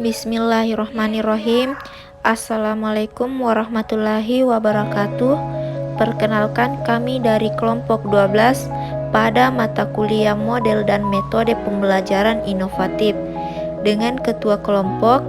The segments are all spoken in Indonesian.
Bismillahirrahmanirrahim. Assalamualaikum warahmatullahi wabarakatuh. Perkenalkan, kami dari kelompok 12 pada mata kuliah model dan metode pembelajaran inovatif dengan ketua kelompok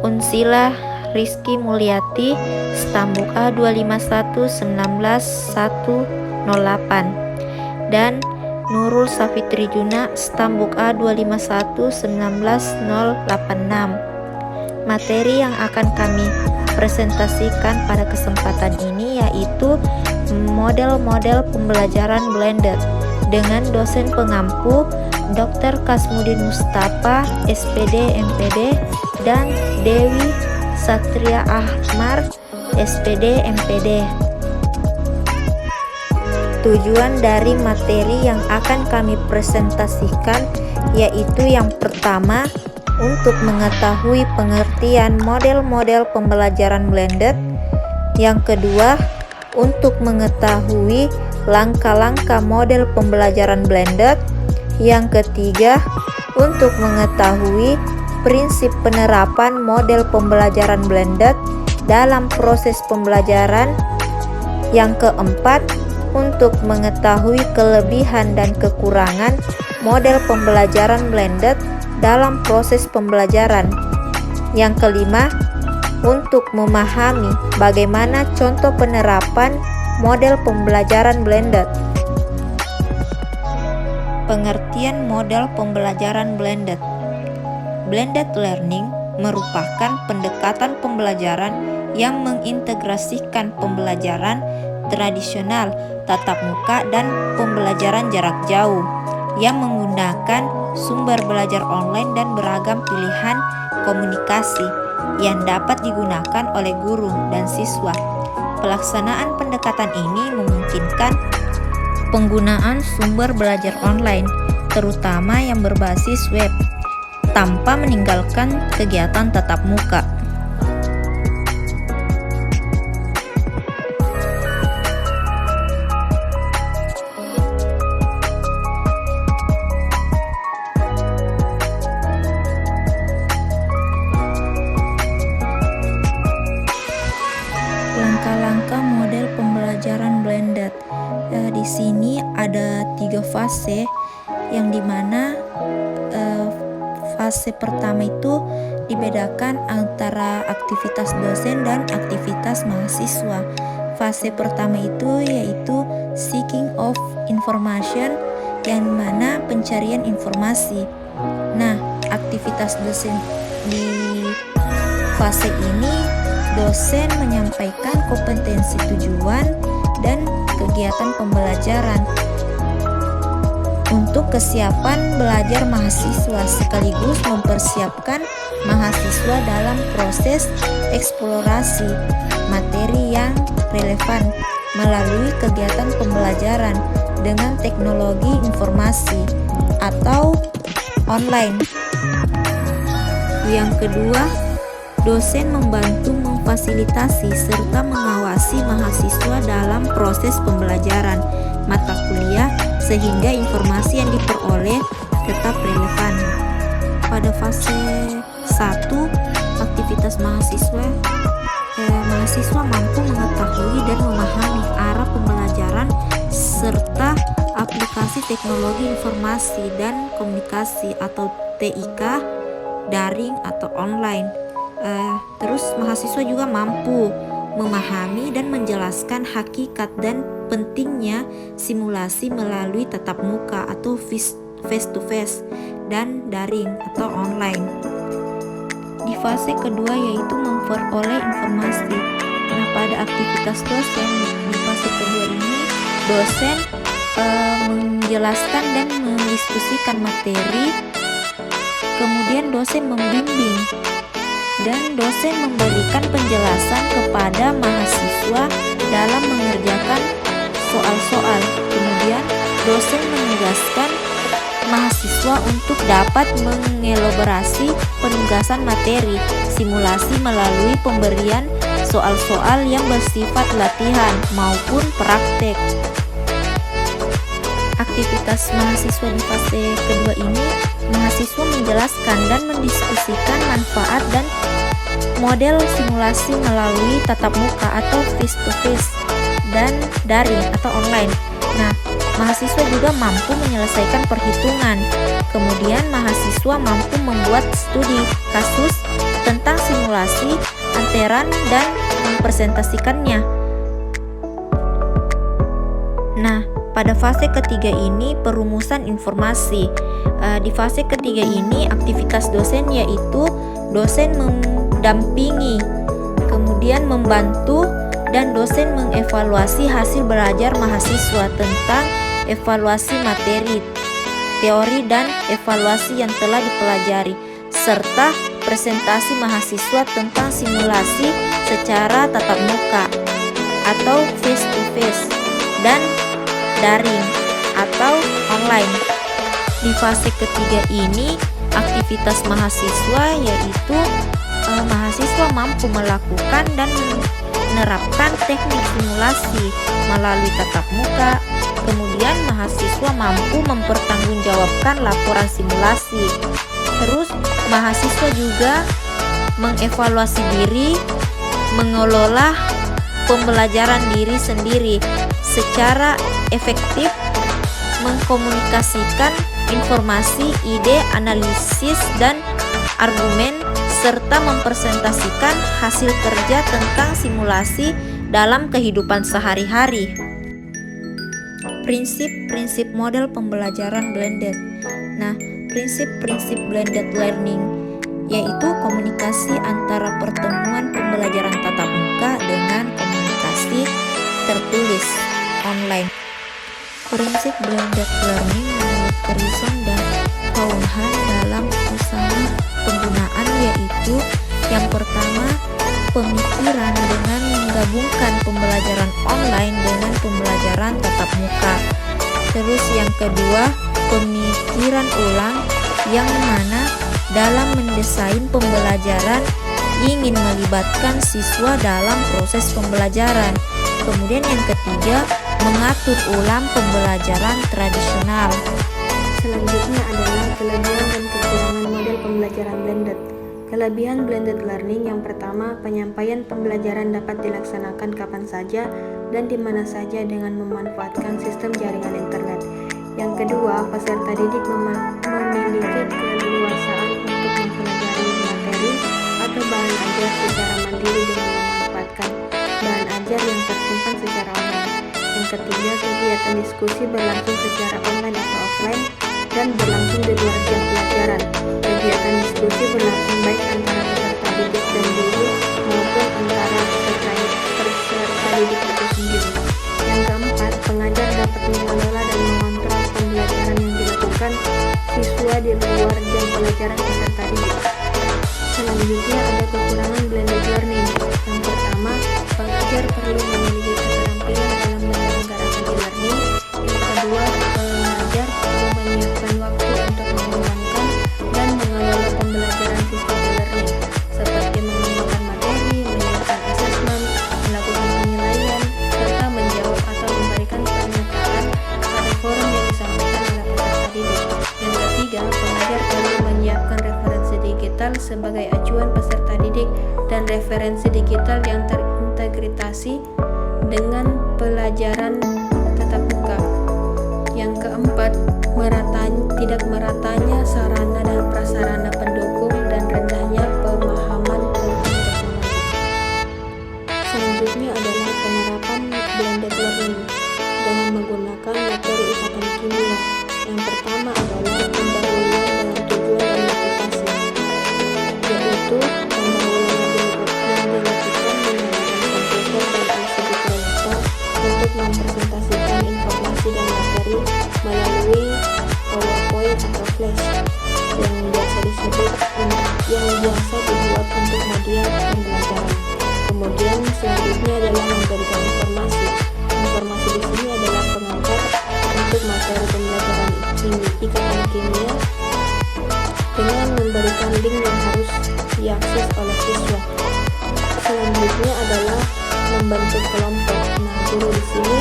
Unsila Rizky Mulyati, Stambuk A 251-19-108, dan Nurul Safitri Juna, Stambuk A 251-19-086. Materi yang akan kami presentasikan pada kesempatan ini yaitu model-model pembelajaran blended dengan dosen pengampu Dr. Kasmudin Mustafa, SPD MPD, dan Dewi Satria Ahmar, SPD MPD. Tujuan dari materi yang akan kami presentasikan yaitu yang pertama, untuk mengetahui pengertian model-model pembelajaran blended. Yang kedua, untuk mengetahui langkah-langkah model pembelajaran blended. Yang ketiga, untuk mengetahui prinsip penerapan model pembelajaran blended dalam proses pembelajaran. Yang keempat, untuk mengetahui kelebihan dan kekurangan model pembelajaran blended dalam proses pembelajaran. Yang kelima, untuk memahami bagaimana contoh penerapan model pembelajaran blended. Pengertian model pembelajaran blended. Blended learning merupakan pendekatan pembelajaran yang mengintegrasikan pembelajaran tradisional, tatap muka, dan pembelajaran jarak jauh yang menggunakan sumber belajar online dan beragam pilihan komunikasi yang dapat digunakan oleh guru dan siswa. Pelaksanaan pendekatan ini memungkinkan penggunaan sumber belajar online, terutama yang berbasis web, tanpa meninggalkan kegiatan tatap muka. Langkah-langkah model pembelajaran blended. Di sini ada 3 fase, yang dimana fase pertama itu dibedakan antara aktivitas dosen dan aktivitas mahasiswa. Fase pertama itu yaitu seeking of information, yang mana pencarian informasi. Nah, aktivitas dosen di fase ini, dosen menyampaikan kompetensi tujuan dan kegiatan pembelajaran untuk kesiapan belajar mahasiswa, sekaligus mempersiapkan mahasiswa dalam proses eksplorasi materi yang relevan melalui kegiatan pembelajaran dengan teknologi informasi atau online. Yang kedua, dosen membantu memfasilitasi serta mengawasi mahasiswa dalam proses pembelajaran mata kuliah sehingga informasi yang diperoleh tetap relevan. Pada fase 1, aktivitas mahasiswa mampu mengetahui dan memahami arah pembelajaran serta aplikasi teknologi informasi dan komunikasi atau TIK, daring atau online. Terus mahasiswa juga mampu memahami dan menjelaskan hakikat dan pentingnya simulasi melalui tatap muka atau face to face dan daring atau online. Di fase kedua yaitu memperoleh informasi. Nah, pada aktivitas dosen di fase kedua ini, dosen menjelaskan dan mendiskusikan materi, kemudian dosen membimbing, dan dosen memberikan penjelasan kepada mahasiswa dalam mengerjakan soal-soal. Kemudian dosen menugaskan mahasiswa untuk dapat mengelaborasi penugasan materi simulasi melalui pemberian soal-soal yang bersifat latihan maupun praktek. Aktivitas mahasiswa di fase kedua ini mahasiswa menjelaskan dan mendiskusikan manfaat dan model simulasi melalui tatap muka atau face to face dan daring atau online. Nah, mahasiswa juga mampu menyelesaikan perhitungan. Kemudian mahasiswa mampu membuat studi kasus tentang simulasi antaran dan mempresentasikannya. Nah, pada fase ketiga ini perumusan informasi. Di fase ketiga ini aktivitas dosen yaitu dosen mendampingi, kemudian membantu, dan dosen mengevaluasi hasil belajar mahasiswa tentang evaluasi materi, teori, dan evaluasi yang telah dipelajari, serta presentasi mahasiswa tentang simulasi secara tatap muka atau face to face dan daring atau online. Di fase ketiga ini aktivitas mahasiswa yaitu mahasiswa mampu melakukan dan menerapkan teknik simulasi melalui tatap muka. Kemudian mahasiswa mampu mempertanggungjawabkan laporan simulasi. Terus mahasiswa juga mengevaluasi diri, mengelola pembelajaran diri sendiri secara efektif, mengkomunikasikan informasi, ide, analisis, dan argumen, serta mempresentasikan hasil kerja tentang simulasi dalam kehidupan sehari-hari. Prinsip-prinsip model pembelajaran blended. Nah, prinsip-prinsip blended learning yaitu komunikasi antara pertemuan pembelajaran tatap muka dengan komunikasi tertulis online. Prinsip blended learning menurut Carlson dan Vaughan dalam usaha penggunaan yaitu yang pertama, pemikiran dengan menggabungkan pembelajaran online dengan pembelajaran tatap muka. Terus yang kedua, pemikiran ulang yang mana dalam mendesain pembelajaran ingin melibatkan siswa dalam proses pembelajaran. Kemudian yang ketiga, mengatur ulang pembelajaran tradisional. Selanjutnya adalah kelebihan dan kekurangan model pembelajaran blended. Kelebihan blended learning yang pertama, penyampaian pembelajaran dapat dilaksanakan kapan saja dan di mana saja dengan memanfaatkan sistem jaringan internet. Yang kedua, peserta didik memiliki keleluasaan untuk mempelajari materi atau bahan ajar secara mandiri dengan memanfaatkan bahan ajar yang tersimpan secara online. Yang ketiga, kegiatan diskusi berlangsung secara online atau offline dan berlangsung di luar jam pelajaran. Kegiatan diskusi berlangsung baik antara peserta didik dan guru maupun antara peserta didik itu sendiri. Yang keempat, pengajar dapat mengelola dan mengontrol pembelajaran yang dilakukan siswa di luar jam pelajaran peserta didik. Selanjutnya ada kekurangan blended learning. Yang pertama, pengajar perlu memiliki keterampilan dalam menyelenggarakan e-learning. Yang kedua, pengajar perlu menyiapkan waktu untuk mengembangkan dan mengelola pembelajaran sistem e-learning, seperti mengembangkan materi, menyiapkan asesmen, melakukan penilaian, serta menjawab atau memberikan pernyataan pada forum yang disampaikan oleh peserta didik. Yang ketiga, pengajar perlu menyiapkan referensi digital sebagai acuan peserta didik dan referensi digital yang terintegrasi dengan pelajaran tatap muka. Yang keempat, tidak meratanya sarana dan prasarana pendukung dan rendahnya pemahaman tentang teknologi. Selanjutnya adalah penerapan blended learning dengan menggunakan materi ikatan kimia. Yang pertama adalah pendahuluan dengan tujuan dan motivasi, yaitu pendahuluan yang dilakukan menggunakan komputer dan LCD proyektor untuk mempresentasikan informasi dan materi melalui PowerPoint atau Flash yang biasa dibuat untuk media pembelajaran. Kemudian selanjutnya adalah memberikan informasi. Informasi di sini adalah pengantar untuk materi pembelajaran ikatan kimia dengan memberikan link yang harus diakses oleh siswa. Selanjutnya adalah membentuk kelompok. Nah, guru di sini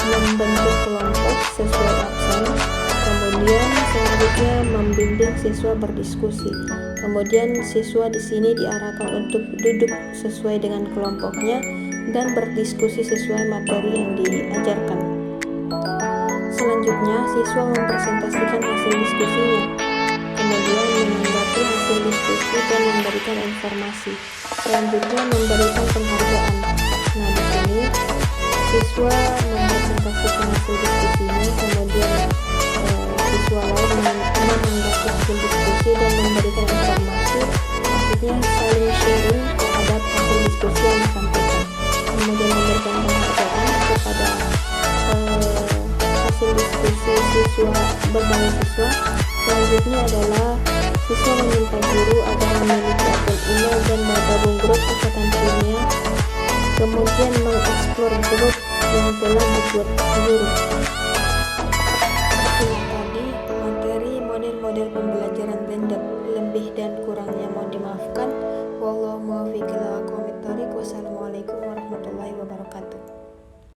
membentuk kelompok sesuai absen. Kemudian Selanjutnya membimbing siswa berdiskusi. Kemudian siswa di sini diarahkan untuk duduk sesuai dengan kelompoknya dan berdiskusi sesuai materi yang diajarkan. Selanjutnya siswa mempresentasikan hasil diskusinya. Kemudian menanggapi hasil diskusi dan memberikan informasi. Selanjutnya memberikan penghargaan. Nah, di sini siswa mempresentasikan hasil diskusinya, kemudian siswa lain menanggapi hasil diskusi dan memberikan informasi, maksudnya saling sharing terhadap hasil diskusi yang disampaikan. Kemudian memberikan penghargaan kepada hasil diskusi berbagai siswa. Selanjutnya adalah siswa meminta guru agar memiliki akun email dan bergabung grup ikatan kimia. Kemudian mengeksplor grup yang telah dibuat guru. Itulah tadi materi model-model pembelajaran blended. Lebih dan kurangnya mohon dimaafkan. Wallahu muwaffiq ila aqwamit thoriq. Wassalamualaikum warahmatullahi wabarakatuh.